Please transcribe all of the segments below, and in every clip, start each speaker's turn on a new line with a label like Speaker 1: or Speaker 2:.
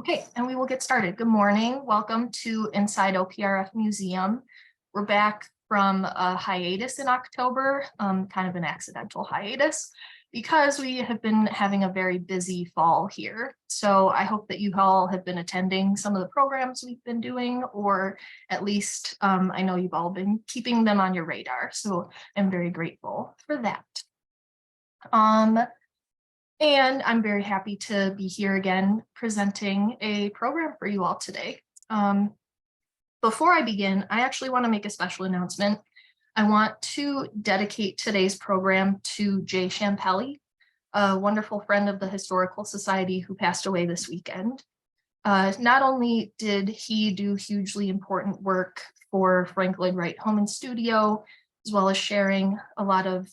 Speaker 1: Okay, and we will get started. Good morning. Welcome to Inside OPRF Museum. We're back from a hiatus in October, kind of an accidental hiatus, because we have been having a very busy fall here. So I hope that you all have been attending some of the programs we've been doing, or at least I know you've all been keeping them on your radar. So I'm very grateful for that. And I'm very happy to be here again presenting a program for you all today. Before I begin, I actually want to make a special announcement. I want to dedicate today's program to Jay Champelli, a wonderful friend of the Historical Society who passed away this weekend. Not only did he do hugely important work for Frank Lloyd Wright Home and Studio, as well as sharing a lot of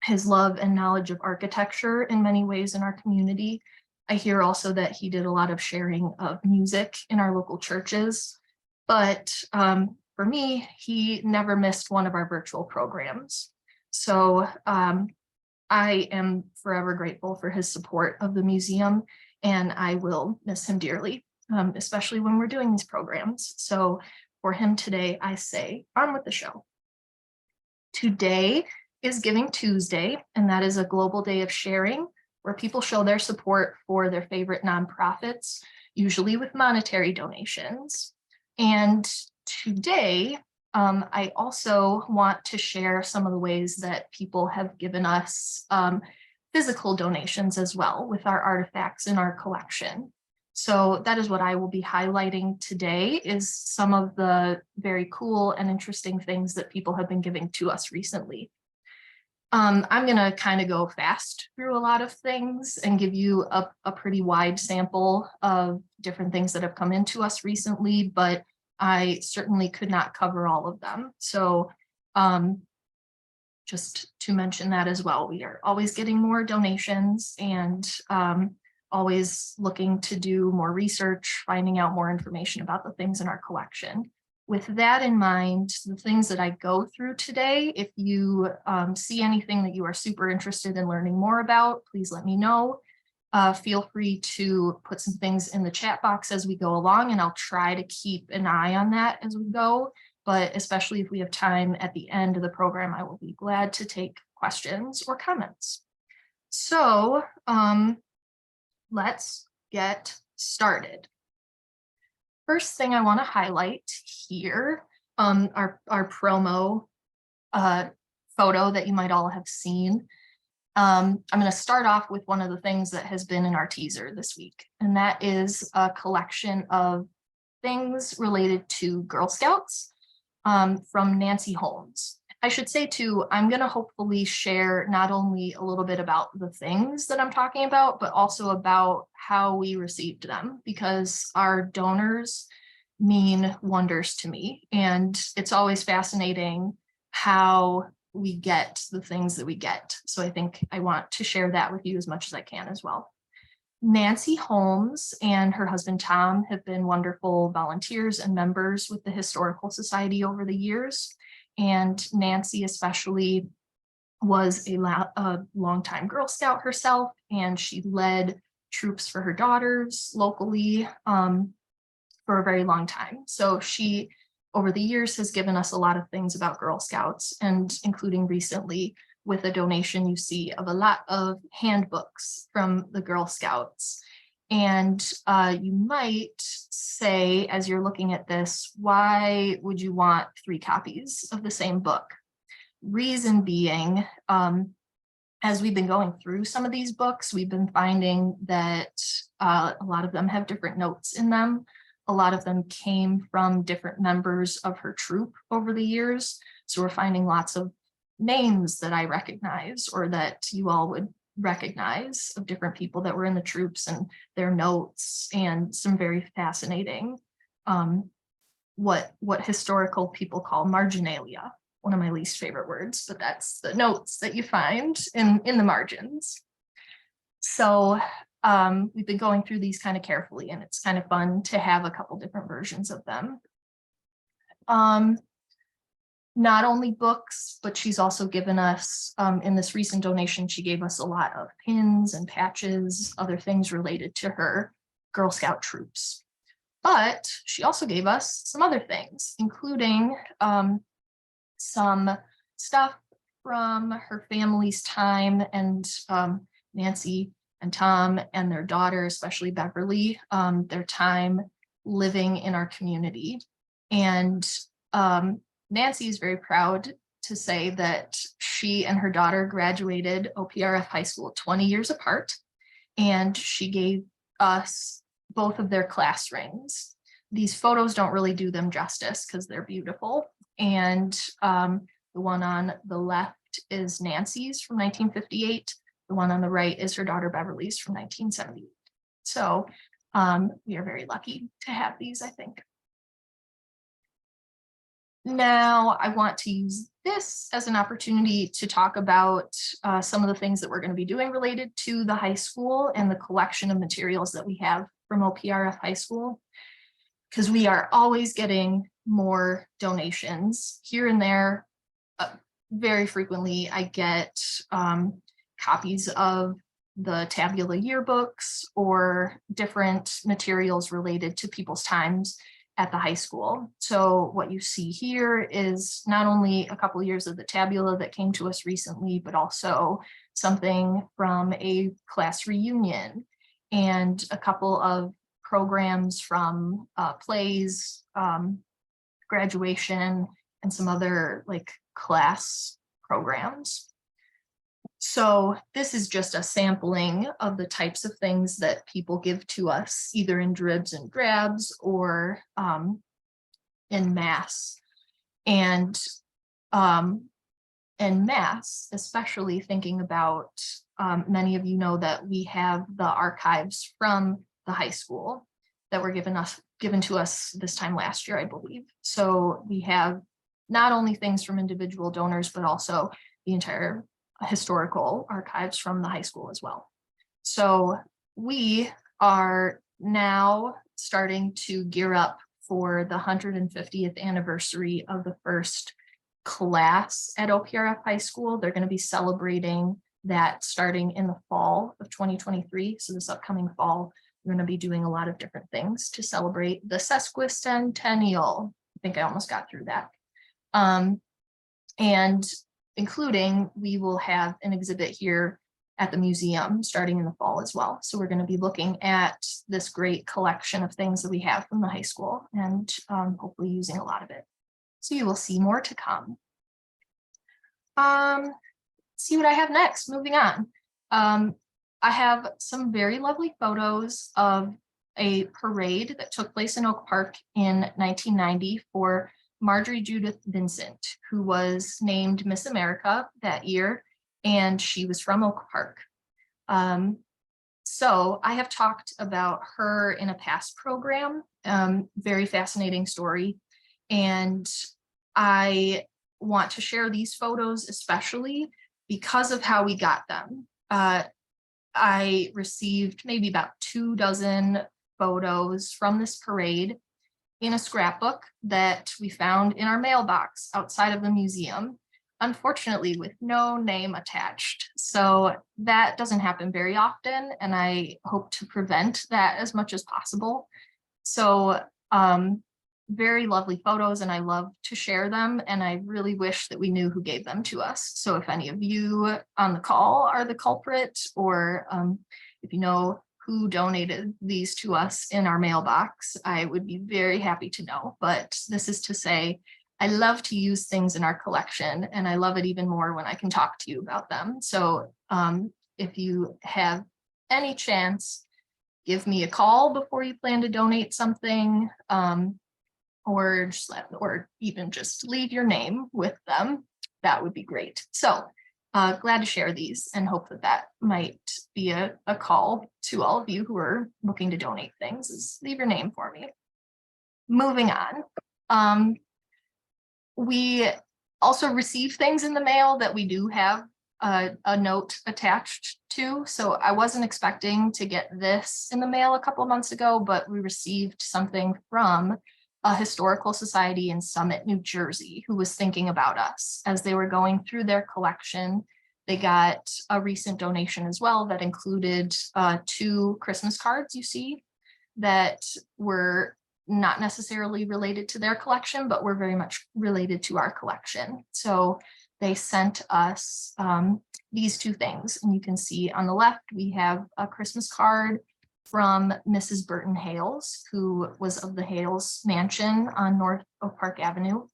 Speaker 1: his love and knowledge of architecture in many ways in our community. I hear also that he did a lot of sharing of music in our local churches, but for me, he never missed one of our virtual programs. So I am forever grateful for his support of the museum, and I will miss him dearly, especially when we're doing these programs. So for him today, I say, on with the show. Today is Giving Tuesday, and that is a global day of sharing where people show their support for their favorite nonprofits, usually with monetary donations. And today, I also want to share some of the ways that people have given us physical donations as well with our artifacts in our collection. So that is what I will be highlighting today, is some of the very cool and interesting things that people have been giving to us recently. I'm going to kind of go fast through a lot of things and give you a pretty wide sample of different things that have come into us recently, but I certainly could not cover all of them. So just to mention that as well, we are always getting more donations and always looking to do more research, finding out more information about the things in our collection. With that in mind, the things that I go through today, if you see anything that you are super interested in learning more about, please let me know. Feel free to put some things in the chat box as we go along, and I'll try to keep an eye on that as we go. But especially if we have time at the end of the program, I will be glad to take questions or comments. So let's get started. First thing I want to highlight here, our promo photo that you might all have seen. I'm going to start off with one of the things that has been in our teaser this week, and that is a collection of things related to Girl Scouts from Nancy Holmes. I should say too, I'm going to hopefully share not only a little bit about the things that I'm talking about, but also about how we received them, because our donors mean wonders to me. And it's always fascinating how we get the things that we get. So I think I want to share that with you as much as I can as well. Nancy Holmes and her husband Tom have been wonderful volunteers and members with the Historical Society over the years. And Nancy especially was a longtime Girl Scout herself, and she led troops for her daughters locally for a very long time. So she, over the years, has given us a lot of things about Girl Scouts, and including recently with a donation you see of a lot of handbooks from the Girl Scouts. And you might say, as you're looking at this, why would you want 3 copies of the same book? Reason being, as we've been going through some of these books, we've been finding that a lot of them have different notes in them. A lot of them came from different members of her troop over the years. So we're finding lots of names that I recognize, or that you all would recognize, of different people that were in the troops and their notes, and some very fascinating what historical people call marginalia, one of my least favorite words, but that's the notes that you find in the margins. So we've been going through these kind of carefully, and it's kind of fun to have a couple different versions of them. Not only books, but she's also given us, in this recent donation, she gave us a lot of pins and patches, other things related to her Girl Scout troops. But she also gave us some other things, including some stuff from her family's time, and Nancy and Tom and their daughter, especially Beverly, their time living in our community. And Nancy is very proud to say that she and her daughter graduated OPRF High School 20 years apart, and she gave us both of their class rings. These photos don't really do them justice because they're beautiful. And the one on the left is Nancy's from 1958. The one on the right is her daughter Beverly's from 1978. So we are very lucky to have these, I think. Now, I want to use this as an opportunity to talk about some of the things that we're going to be doing related to the high school and the collection of materials that we have from OPRF High School, because we are always getting more donations here and there. Very frequently, I get copies of the Tabula yearbooks or different materials related to people's times at the high school. So what you see here is not only a couple of years of the Tabula that came to us recently, but also something from a class reunion and a couple of programs from plays, graduation, and some other like class programs. So this is just a sampling of the types of things that people give to us, either in dribs and drabs or in mass. And in mass, especially thinking about, many of you know that we have the archives from the high school that were given to us this time last year, I believe. So we have not only things from individual donors, but also the entire historical archives from the high school as well. So we are now starting to gear up for the 150th anniversary of the first class at OPRF High School. They're going to be celebrating that starting in the fall of 2023. So this upcoming fall, we're going to be doing a lot of different things to celebrate the sesquicentennial. I think I almost got through that. And including, we will have an exhibit here at the museum starting in the fall as well. So we're going to be looking at this great collection of things that we have from the high school and hopefully using a lot of it. So you will see more to come. See what I have next, moving on. I have some very lovely photos of a parade that took place in Oak Park in 1990 for Marjorie Judith Vincent, who was named Miss America that year, and she was from Oak Park. So I have talked about her in a past program, very fascinating story, and I want to share these photos especially because of how we got them. I received maybe about 24 photos from this parade in a scrapbook that we found in our mailbox outside of the museum, unfortunately with no name attached. So that doesn't happen very often, and I hope to prevent that as much as possible. So very lovely photos, and I love to share them, and I really wish that we knew who gave them to us. So if any of you on the call are the culprit, or if you know who donated these to us in our mailbox, I would be very happy to know. But this is to say, I love to use things in our collection, and I love it even more when I can talk to you about them. So if you have any chance, give me a call before you plan to donate something, or even just leave your name with them. That would be great. So glad to share these and hope that that might be a call to all of you who are looking to donate things, is leave your name for me. Moving on. We also receive things in the mail that we do have a note attached to. So I wasn't expecting to get this in the mail a couple of months ago, but we received something from a historical society in Summit, New Jersey, who was thinking about us as they were going through their collection. They got a recent donation as well that included 2 Christmas cards you see that were not necessarily related to their collection, but were very much related to our collection. So they sent us these two things. And you can see on the left, we have a Christmas card from Mrs. Burton Hales, who was of the Hales Mansion on North Oak Park Avenue,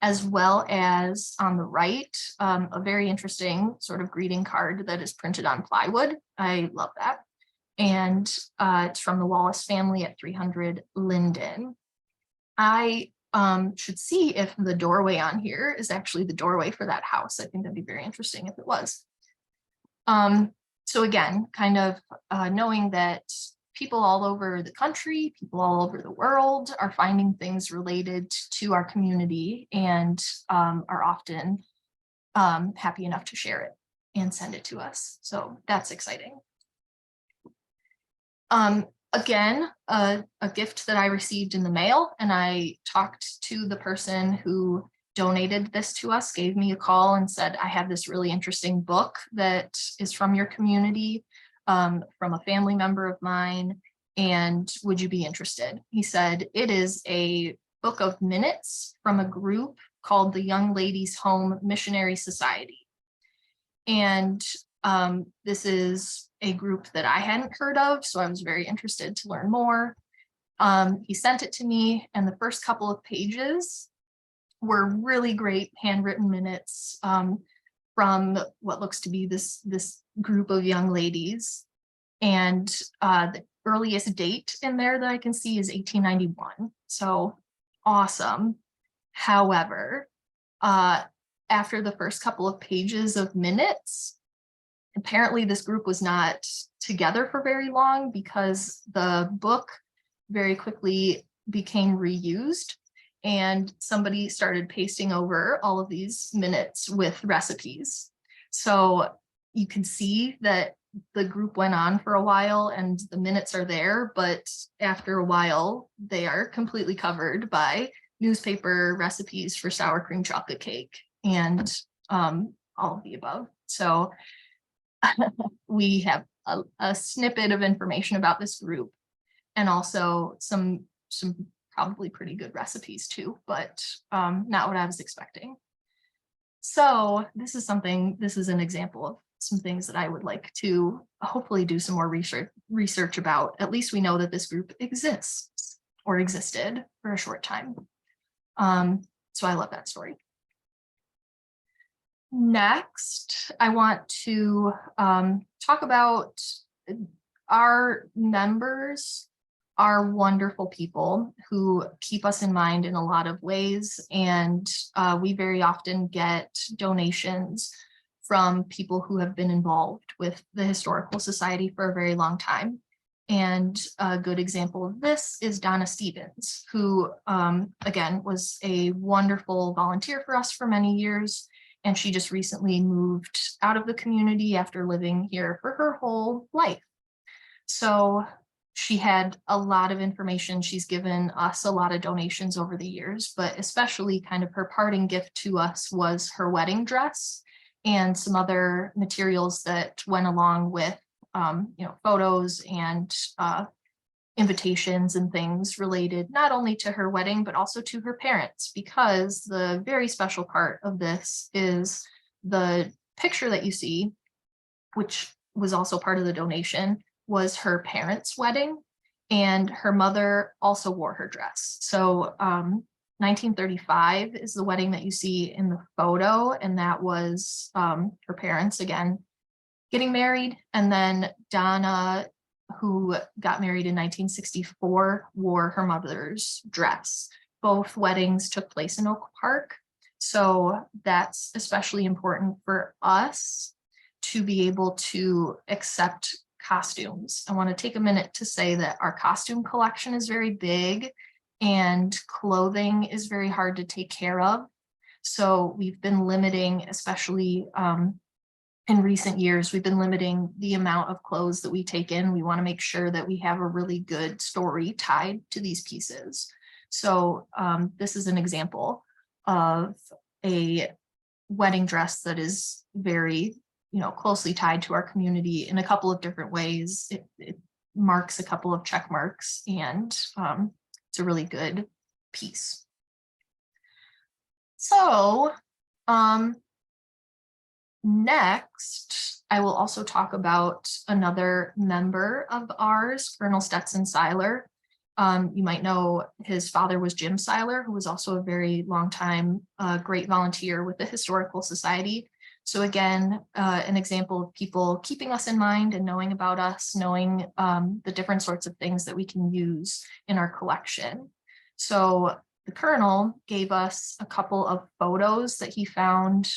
Speaker 1: as well as on the right, a very interesting sort of greeting card that is printed on plywood. I love that. And it's from the Wallace family at 300 Linden. I should see if the doorway on here is actually the doorway for that house. I think that'd be very interesting if it was. So again, kind of knowing that people all over the country, people all over the world are finding things related to our community and are often happy enough to share it and send it to us. So that's exciting. Again, a gift that I received in the mail, and I talked to the person who donated this to us, gave me a call and said, I have this really interesting book that is from your community, from a family member of mine, and would you be interested? He said, it is a book of minutes from a group called the Young Ladies Home Missionary Society. And this is a group that I hadn't heard of, so I was very interested to learn more. He sent it to me, and the first couple of pages were really great handwritten minutes from what looks to be this group of young ladies. And the earliest date in there that I can see is 1891. So awesome. However, after the first couple of pages of minutes, apparently this group was not together for very long because the book very quickly became reused and somebody started pasting over all of these minutes with recipes. So you can see that the group went on for a while and the minutes are there, but after a while they are completely covered by newspaper recipes for sour cream chocolate cake and all of the above. So we have a snippet of information about this group and also some probably pretty good recipes too, but not what I was expecting. So this is an example of some things that I would like to hopefully do some more research about. At least we know that this group exists or existed for a short time. So I love that story. Next, I want to talk about our members are wonderful people who keep us in mind in a lot of ways. And we very often get donations from people who have been involved with the Historical Society for a very long time. And a good example of this is Donna Stephens, who again was a wonderful volunteer for us for many years. And she just recently moved out of the community after living here for her whole life. So she had a lot of information. She's given us a lot of donations over the years, but especially kind of her parting gift to us was her wedding dress and some other materials that went along with, photos and invitations and things related not only to her wedding, but also to her parents, because the very special part of this is the picture that you see, which was also part of the donation, was her parents' wedding, and her mother also wore her dress. So 1935 is the wedding that you see in the photo, and that was her parents again getting married, and then Donna, who got married in 1964, wore her mother's dress. Both weddings took place in Oak Park, so that's especially important for us to be able to accept costumes. I want to take a minute to say that our costume collection is very big and clothing is very hard to take care of. So we've been limiting, especially in recent years, we've been limiting the amount of clothes that we take in. We want to make sure that we have a really good story tied to these pieces. So this is an example of a wedding dress that is very, closely tied to our community in a couple of different ways. It marks a couple of check marks, and it's a really good piece. So next, I will also talk about another member of ours, Colonel Stetson Siler. You might know his father was Jim Siler, who was also a very long time great volunteer with the Historical Society. So again, an example of people keeping us in mind and knowing about us, knowing the different sorts of things that we can use in our collection. So the Colonel gave us a couple of photos that he found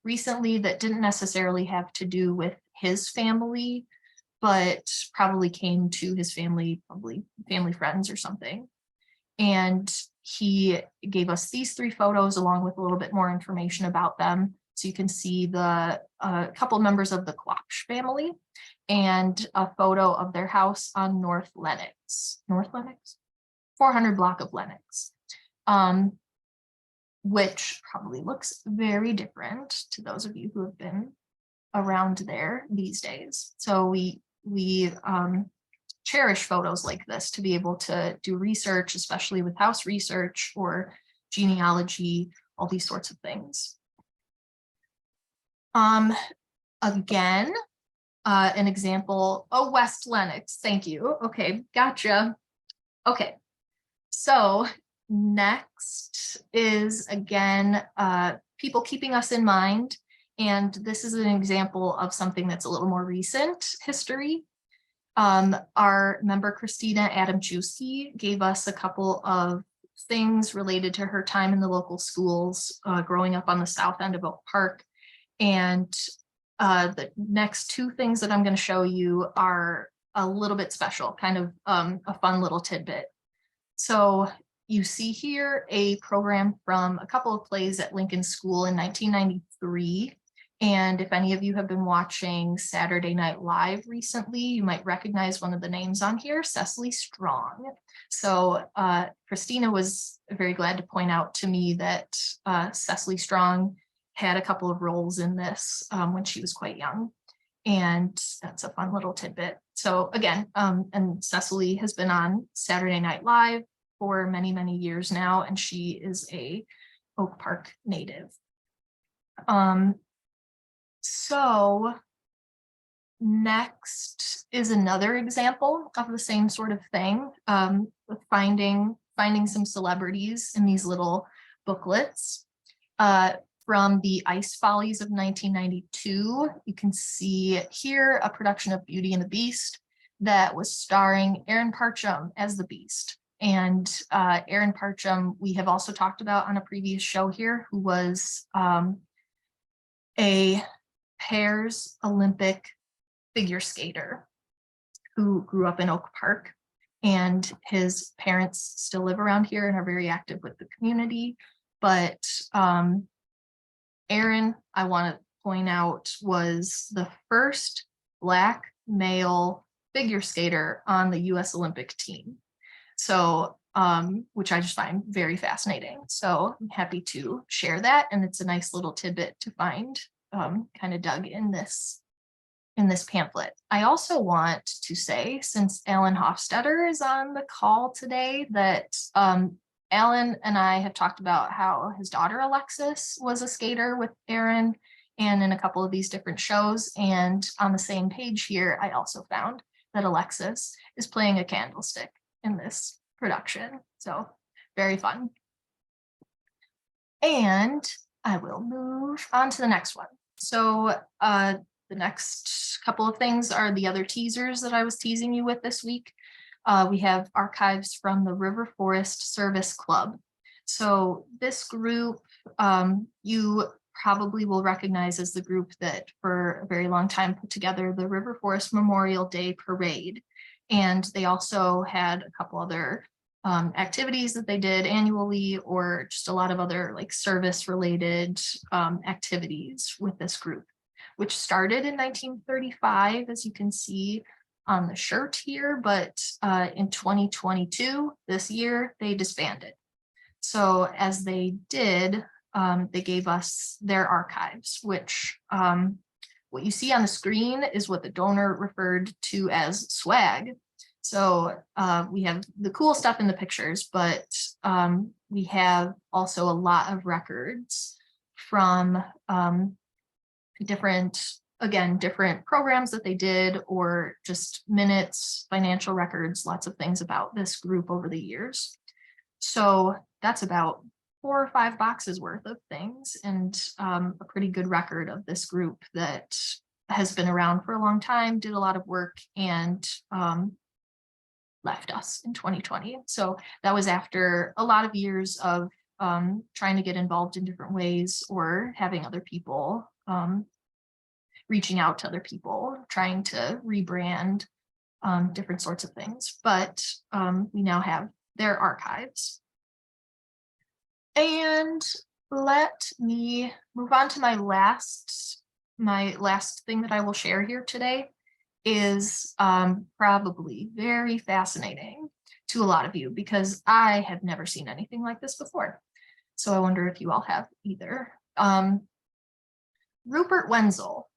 Speaker 1: recently that didn't necessarily have to do with his family, but probably came to his family, probably family friends or something. And he gave us these 3 photos along with a little bit more information about them. So you can see the couple members of the Klopsch family and a photo of their house on North Lenox, 400 block of Lenox, which probably looks very different to those of you who have been around there these days. So we cherish photos like this to be able to do research, especially with house research or genealogy, all these sorts of things. Again, an example, West Lenox, thank you. Okay, gotcha. Okay, so next is again, people keeping us in mind. And this is an example of something that's a little more recent history. Our member Kristina Adamczewski gave us a couple of things related to her time in the local schools, growing up on the south end of Oak Park. And the next 2 things that I'm going to show you are a little bit special, kind of a fun little tidbit. So you see here a program from a couple of plays at Lincoln School in 1993. And if any of you have been watching Saturday Night Live recently, you might recognize one of the names on here, Cecily Strong. So Kristina was very glad to point out to me that Cecily Strong had a couple of roles in this when she was quite young. And that's a fun little tidbit. So again, and Cecily has been on Saturday Night Live for many, many years now, and she is a Oak Park native. So next is another example of the same sort of thing, with finding some celebrities in these little booklets. From the Ice Follies of 1992, you can see here a production of Beauty and the Beast that was starring Aaron Parchem as the Beast. And Aaron Parchem, we have also talked about on a previous show here, who was a pairs Olympic figure skater who grew up in Oak Park, and his parents still live around here and are very active with the community. But Aaron, I want to point out, was the first Black male figure skater on the US Olympic team. So, which I just find very fascinating. So I'm happy to share that. And it's a nice little tidbit to find kind of dug in this pamphlet. I also want to say, since Alan Hofstetter is on the call today, that Alan and I have talked about how his daughter Alexis was a skater with Aaron and in a couple of these different shows. And on the same page here, I also found that Alexis is playing a candlestick in this production. So very fun. And I will move on to the next one. So the next couple of things are the other teasers that I was teasing you with this week. We have archives from the River Forest Service Club. So this group, you probably will recognize as the group that for a very long time put together the River Forest Memorial Day Parade. And they also had a couple other activities that they did annually, or just a lot of other like service related activities with this group, which started in 1935, as you can see on the shirt here, but in 2022, this year, they disbanded. So as they did, they gave us their archives, which What you see on the screen is what the donor referred to as swag. So we have the cool stuff in the pictures, but we have also a lot of records from different programs that they did, or just minutes, financial records, lots of things about this group over the years. So that's about 4 or 5 boxes worth of things, and a pretty good record of this group that has been around for a long time, did a lot of work, and left us in 2020. So that was after a lot of years of trying to get involved in different ways, or having other people, reaching out to other people, trying to rebrand, different sorts of things. But we now have their archives. And let me move on to my last thing that I will share here today is probably very fascinating to a lot of you, because I have never seen anything like this before. So I wonder if you all have either. Rupert Wenzel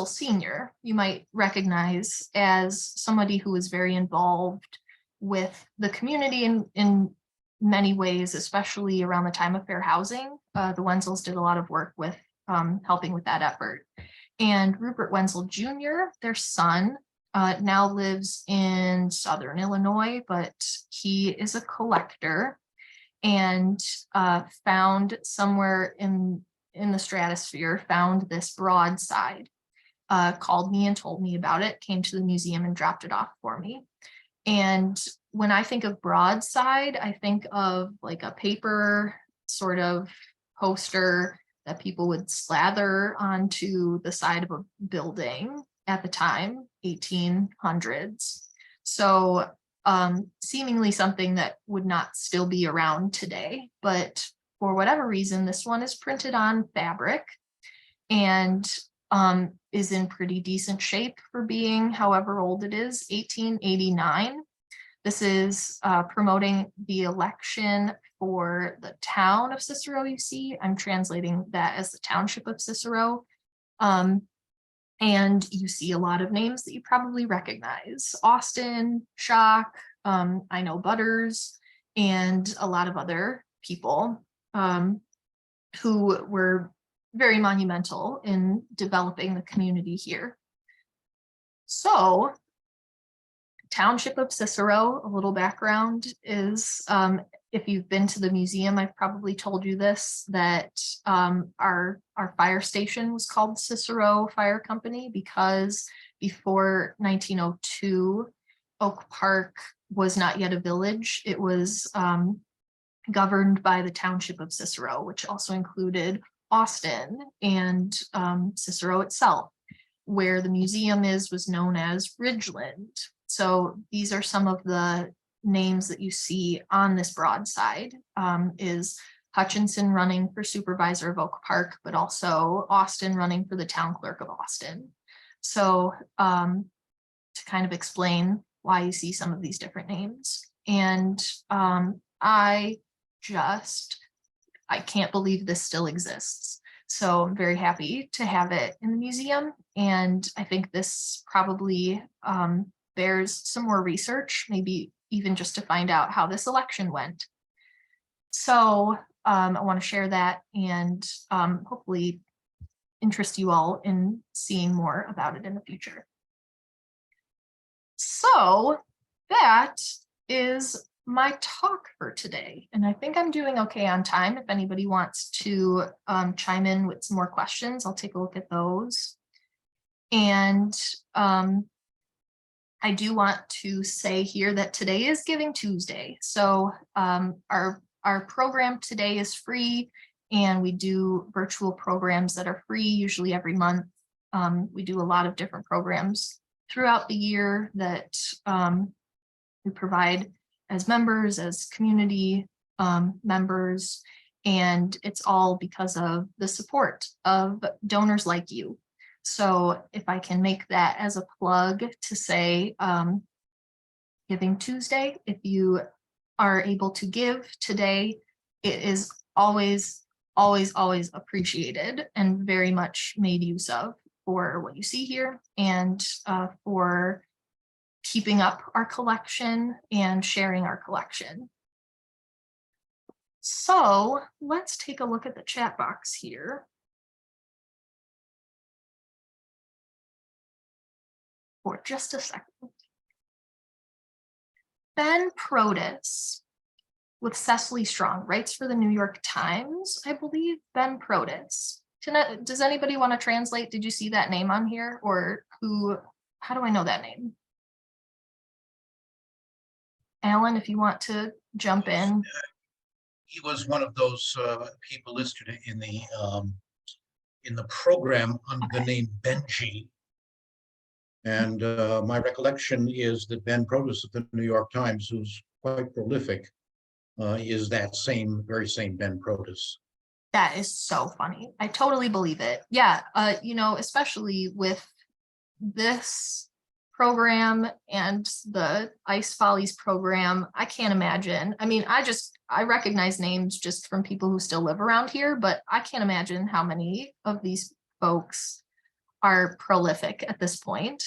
Speaker 1: Sr., you might recognize as somebody who was very involved with the community in many ways, especially around the time of fair housing. The Wenzels did a lot of work with helping with that effort. And Rupert Wenzel Jr., their son, now lives in Southern Illinois, but he is a collector, and found somewhere in the stratosphere, found this broadside, called me and told me about it, came to the museum and dropped it off for me. And when I think of broadside, I think of like a paper sort of poster that people would slather onto the side of a building at the time, 1800s. So seemingly something that would not still be around today, but for whatever reason, this one is printed on fabric and is in pretty decent shape for being however old it is, 1889. This is promoting the election for the town of Cicero, you see. I'm translating that as the Township of Cicero. And you see a lot of names that you probably recognize. Austin, Schock, I know Butters, and a lot of other people who were very monumental in developing the community here. So, Township of Cicero, a little background is, if you've been to the museum, I've probably told you this, that our fire station was called Cicero Fire Company because before 1902, Oak Park was not yet a village. It was governed by the Township of Cicero, which also included Austin and Cicero itself. Where the museum was known as Ridgeland. So these are some of the names that you see on this broadside. Is Hutchinson running for supervisor of Oak Park, but also Austin running for the town clerk of Austin. So to kind of explain why you see some of these different names. And I can't believe this still exists. So I'm very happy to have it in the museum. And I think this probably bears some more research, maybe even just to find out how this election went. So I want to share that and hopefully interest you all in seeing more about it in the future. So that is my talk for today. And I think I'm doing okay on time. If anybody wants to chime in with some more questions, I'll take a look at those. And I do want to say here that today is Giving Tuesday. So our program today is free, and we do virtual programs that are free, usually every month. We do a lot of different programs throughout the year that we provide as members, as community members, and it's all because of the support of donors like you. So if I can make that as a plug to say Giving Tuesday, if you are able to give today, it is always, always, always appreciated and very much made use of. for what you see here and for keeping up our collection and sharing our collection. So let's take a look at the chat box here. For just a second. Ben Protis with Cecily Strong writes for the New York Times, I believe. Ben Protis. Does anybody want to translate? Did you see that name on here, or who? How do I know that name? Alan, if you want to jump in.
Speaker 2: He was one of those people listed in the program under the name Benji. And my recollection is that Ben Protis of the New York Times, who's quite prolific, is that very same Ben Protis.
Speaker 1: That is so funny. I totally believe it. Yeah, you know, especially with this program and the Ice Follies program, I can't imagine. I mean, I recognize names just from people who still live around here, but I can't imagine how many of these folks are prolific at this point.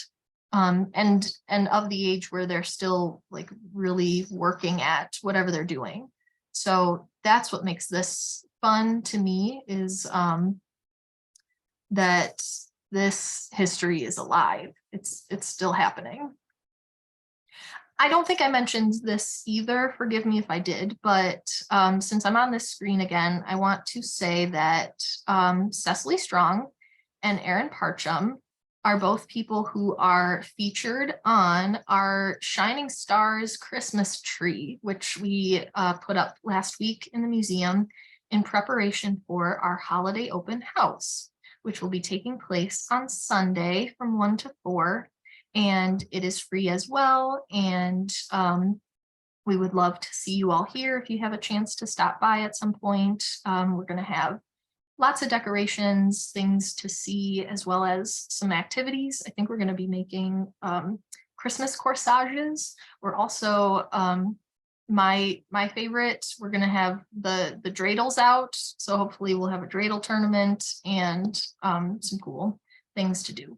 Speaker 1: And of the age where they're still like really working at whatever they're doing. So that's what makes this fun to me, is that this history is alive. It's still happening. I don't think I mentioned this either, forgive me if I did, but since I'm on this screen again, I want to say that Cecily Strong and Aaron Parchem are both people who are featured on our Shining Stars Christmas tree, which we put up last week in the museum in preparation for our holiday open house, which will be taking place on Sunday from 1 to 4. And it is free as well. And we would love to see you all here if you have a chance to stop by at some point. We're going to have lots of decorations, things to see, as well as some activities. I think we're going to be making Christmas corsages. We're also, my favorite, we're going to have the dreidels out. So hopefully we'll have a dreidel tournament and some cool things to do.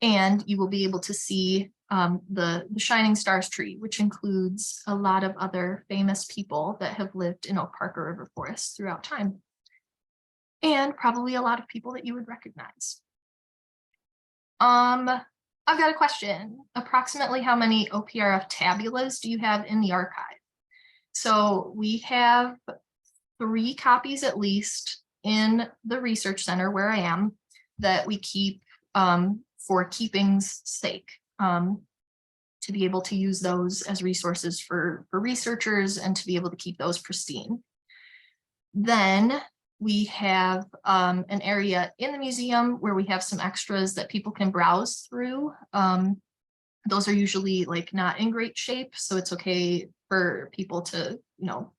Speaker 1: And you will be able to see the Shining Stars tree, which includes a lot of other famous people that have lived in Oak Park or River Forest throughout time. And probably a lot of people that you would recognize. I've got a question. Approximately how many OPRF tabulas do you have in the archive? So we have 3 copies at least in the research center where I am that we keep for keeping's sake, to be able to use those as resources for researchers and to be able to keep those pristine. Then we have an area in the museum where we have some extras that people can browse through. Those are usually like not in great shape, so it's okay for people to, you know,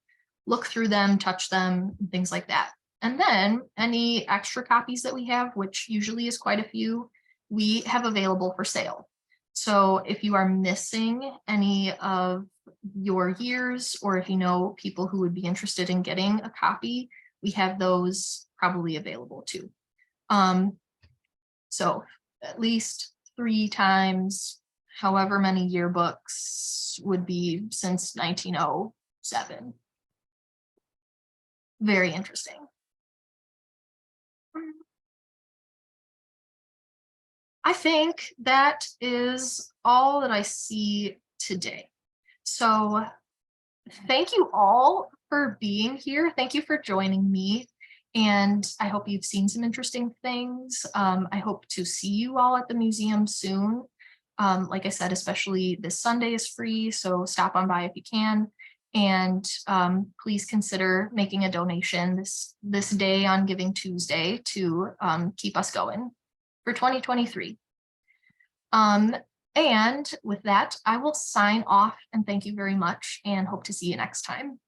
Speaker 1: look through them, touch them, and things like that. And then any extra copies that we have, which usually is quite a few, we have available for sale. So if you are missing any of your years, or if you know people who would be interested in getting a copy, we have those probably available too. So at least 3 times, however many yearbooks would be since 1907. Very interesting. I think that is all that I see today. So thank you all for being here. Thank you for joining me. And I hope you've seen some interesting things. I hope to see you all at the museum soon. Like I said, especially this Sunday is free, so stop on by if you can. And please consider making a donation this day on Giving Tuesday to keep us going for 2023. And with that, I will sign off and thank you very much and hope to see you next time.